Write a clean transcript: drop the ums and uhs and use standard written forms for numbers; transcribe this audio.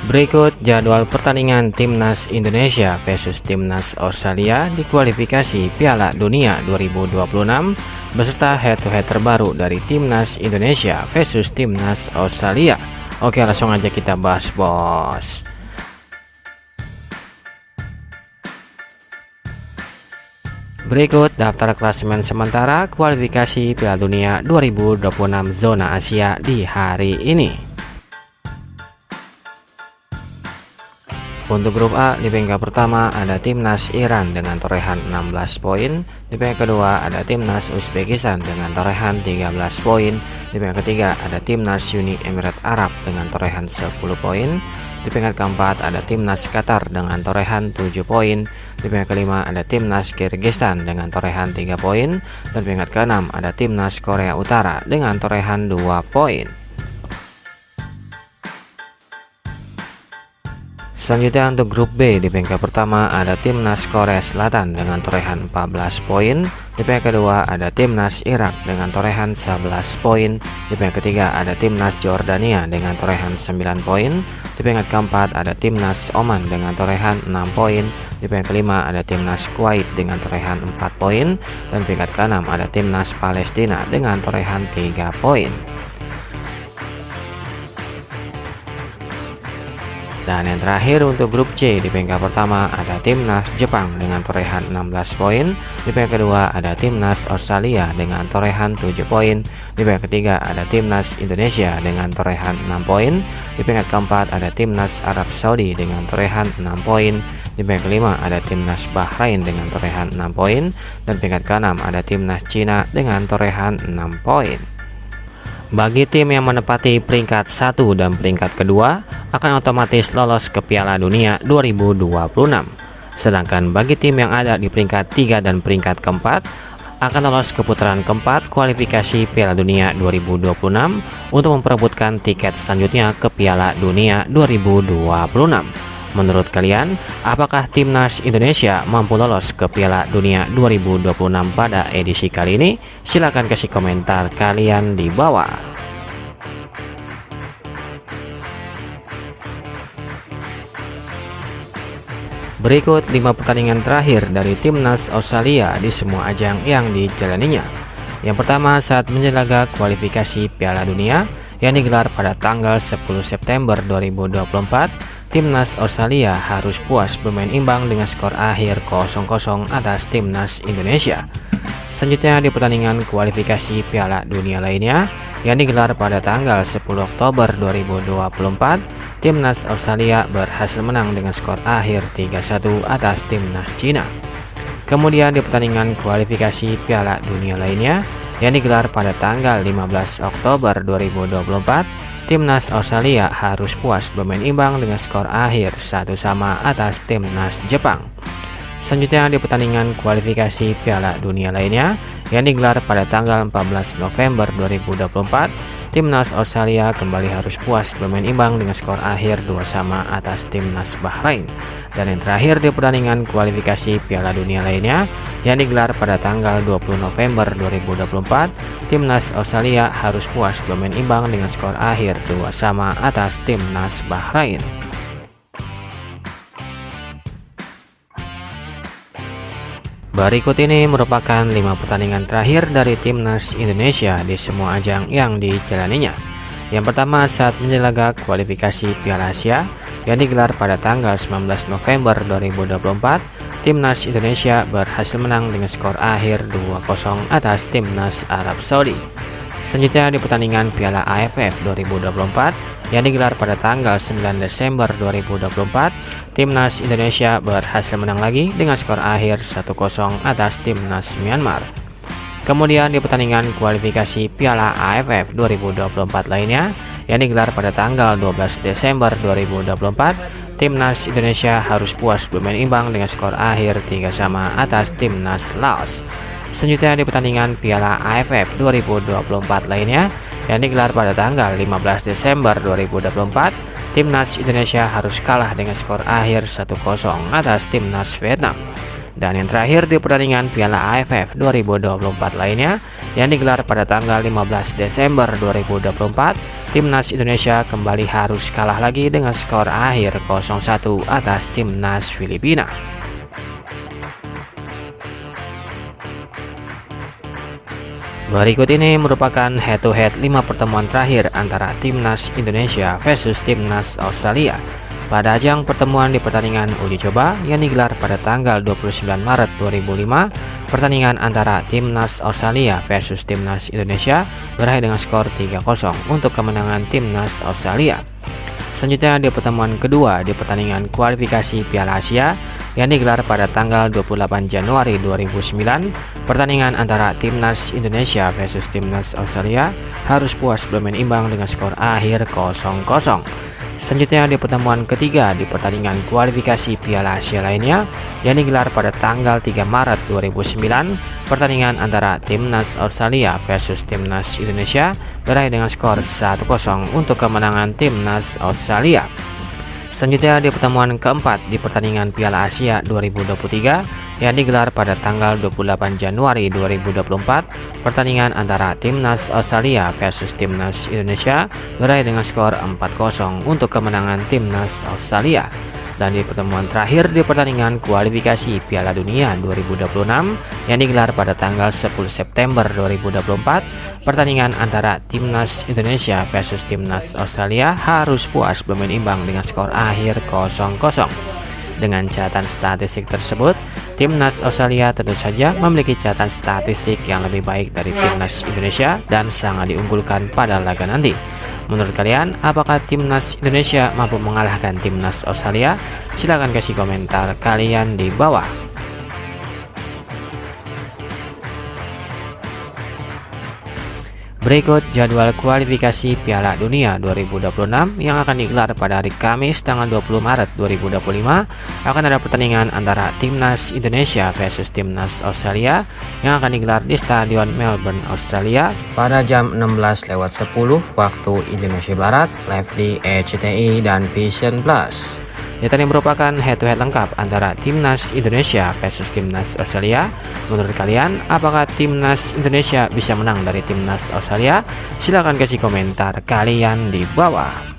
Berikut jadwal pertandingan Timnas Indonesia versus Timnas Australia di kualifikasi Piala Dunia 2026 beserta head-to-head terbaru dari Timnas Indonesia versus Timnas Australia. Oke, langsung aja kita bahas, bos. Berikut daftar klasemen sementara kualifikasi Piala Dunia 2026 zona Asia di hari ini. Untuk grup A, di peringkat pertama ada Timnas Iran dengan torehan 16 poin. Di peringkat kedua ada Timnas Uzbekistan dengan torehan 13 poin. Di peringkat ketiga ada Timnas Uni Emirat Arab dengan torehan 10 poin. Di peringkat keempat ada Timnas Qatar dengan torehan 7 poin. Di peringkat kelima ada Timnas Kyrgyzstan dengan torehan 3 poin. Dan peringkat keenam ada Timnas Korea Utara dengan torehan 2 poin. Selanjutnya untuk grup B, di peringkat pertama ada Timnas Korea Selatan dengan torehan 14 poin. Di peringkat kedua ada Timnas Irak dengan torehan 11 poin. Di peringkat ketiga ada Timnas Jordania dengan torehan 9 poin. Di peringkat keempat ada Timnas Oman dengan torehan 6 poin. Di peringkat kelima ada Timnas Kuwait dengan torehan 4 poin. Dan peringkat keenam ada Timnas Palestina dengan torehan 3 poin. Dan yang terakhir untuk grup C, di peringkat pertama ada Timnas Jepang dengan torehan 16 poin. Di peringkat kedua ada Timnas Australia dengan torehan 7 poin. Di peringkat ketiga ada Timnas Indonesia dengan torehan 6 poin. Di peringkat keempat ada Timnas Arab Saudi dengan torehan 6 poin. Di peringkat kelima ada Timnas Bahrain dengan torehan 6 poin. Dan peringkat keenam ada Timnas Cina dengan torehan 6 poin. Bagi tim yang menempati peringkat 1 dan peringkat kedua akan otomatis lolos ke Piala Dunia 2026. Sedangkan bagi tim yang ada di peringkat 3 dan peringkat keempat akan lolos ke putaran keempat kualifikasi Piala Dunia 2026 untuk memperebutkan tiket selanjutnya ke Piala Dunia 2026. Menurut kalian, apakah Timnas Indonesia mampu lolos ke Piala Dunia 2026 pada edisi kali ini? Silahkan kasih komentar kalian di bawah. Berikut 5 pertandingan terakhir dari Timnas Australia di semua ajang yang dijalaninya. Yang pertama, saat menjelaga kualifikasi Piala Dunia yang digelar pada tanggal 10 September 2024, Timnas Australia harus puas bermain imbang dengan skor akhir 0-0 atas Timnas Indonesia. Selanjutnya di pertandingan kualifikasi Piala Dunia lainnya yang digelar pada tanggal 10 Oktober 2024, Timnas Australia berhasil menang dengan skor akhir 3-1 atas Timnas Cina. Kemudian di pertandingan kualifikasi Piala Dunia lainnya yang digelar pada tanggal 15 Oktober 2024, Timnas Australia harus puas bermain imbang dengan skor akhir 1-1 atas Timnas Jepang. Selanjutnya di pertandingan kualifikasi Piala Dunia lainnya yang digelar pada tanggal 14 November 2024, Timnas Australia kembali harus puas bermain imbang dengan skor akhir 2-2 atas Timnas Bahrain. Dan yang terakhir di pertandingan kualifikasi Piala Dunia lainnya yang digelar pada tanggal 20 November 2024, Timnas Australia harus puas bermain imbang dengan skor akhir 2-2 atas Timnas Bahrain. Berikut ini merupakan 5 pertandingan terakhir dari Timnas Indonesia di semua ajang yang dijalaninya. Yang pertama, saat menjelaga kualifikasi Piala Asia yang digelar pada tanggal 19 November 2024, Timnas Indonesia berhasil menang dengan skor akhir 2-0 atas Timnas Arab Saudi. Selanjutnya di pertandingan Piala AFF 2024 yang digelar pada tanggal 9 Desember 2024, Timnas Indonesia berhasil menang lagi dengan skor akhir 1-0 atas Timnas Myanmar. Kemudian di pertandingan kualifikasi Piala AFF 2024 lainnya yang digelar pada tanggal 12 Desember 2024, Timnas Indonesia harus puas bermain imbang dengan skor akhir 3-3 atas Timnas Laos. Selanjutnya di pertandingan Piala AFF 2024 lainnya yang digelar pada tanggal 15 Desember 2024, Timnas Indonesia harus kalah dengan skor akhir 1-0 atas Timnas Vietnam. Dan yang terakhir di pertandingan Piala AFF 2024 lainnya yang digelar pada tanggal 15 Desember 2024, Timnas Indonesia kembali harus kalah lagi dengan skor akhir 0-1 atas Timnas Filipina. Berikut ini merupakan head-to-head 5 pertemuan terakhir antara Timnas Indonesia versus Timnas Australia pada ajang pertemuan di pertandingan uji coba yang digelar pada tanggal 29 Maret 2005. Pertandingan antara Timnas Australia versus Timnas Indonesia berakhir dengan skor 3-0 untuk kemenangan Timnas Australia. Selanjutnya di pertemuan kedua di pertandingan kualifikasi Piala Asia yang digelar pada tanggal 28 Januari 2009, pertandingan antara Timnas Indonesia versus Timnas Australia harus puas bermain imbang dengan skor akhir 0-0. Selanjutnya di pertemuan ketiga di pertandingan kualifikasi Piala Asia lainnya yang digelar pada tanggal 3 Maret 2009, pertandingan antara Timnas Australia versus Timnas Indonesia berakhir dengan skor 1-0 untuk kemenangan Timnas Australia. Selanjutnya di pertemuan keempat di pertandingan Piala Asia 2023 yang digelar pada tanggal 28 Januari 2024, pertandingan antara Timnas Australia versus Timnas Indonesia berakhir dengan skor 4-0 untuk kemenangan Timnas Australia. Dan di pertemuan terakhir di pertandingan kualifikasi Piala Dunia 2026 yang digelar pada tanggal 10 September 2024, pertandingan antara Timnas Indonesia versus Timnas Australia harus puas bermain imbang dengan skor akhir 0-0. Dengan catatan statistik tersebut, Timnas Australia tentu saja memiliki catatan statistik yang lebih baik dari Timnas Indonesia dan sangat diunggulkan pada laga nanti. Menurut kalian, apakah Timnas Indonesia mampu mengalahkan Timnas Australia? Silahkan kasih komentar kalian di bawah. Berikut jadwal kualifikasi Piala Dunia 2026 yang akan digelar pada hari Kamis tanggal 20 Maret 2025. Akan ada pertandingan antara Timnas Indonesia versus Timnas Australia yang akan digelar di Stadion Melbourne, Australia pada jam 16.10 waktu Indonesia Barat, live di RCTI dan Vision Plus. Ini tadi merupakan head-to-head lengkap antara Timnas Indonesia versus Timnas Australia. Menurut kalian, apakah Timnas Indonesia bisa menang dari Timnas Australia? Silahkan kasih komentar kalian di bawah.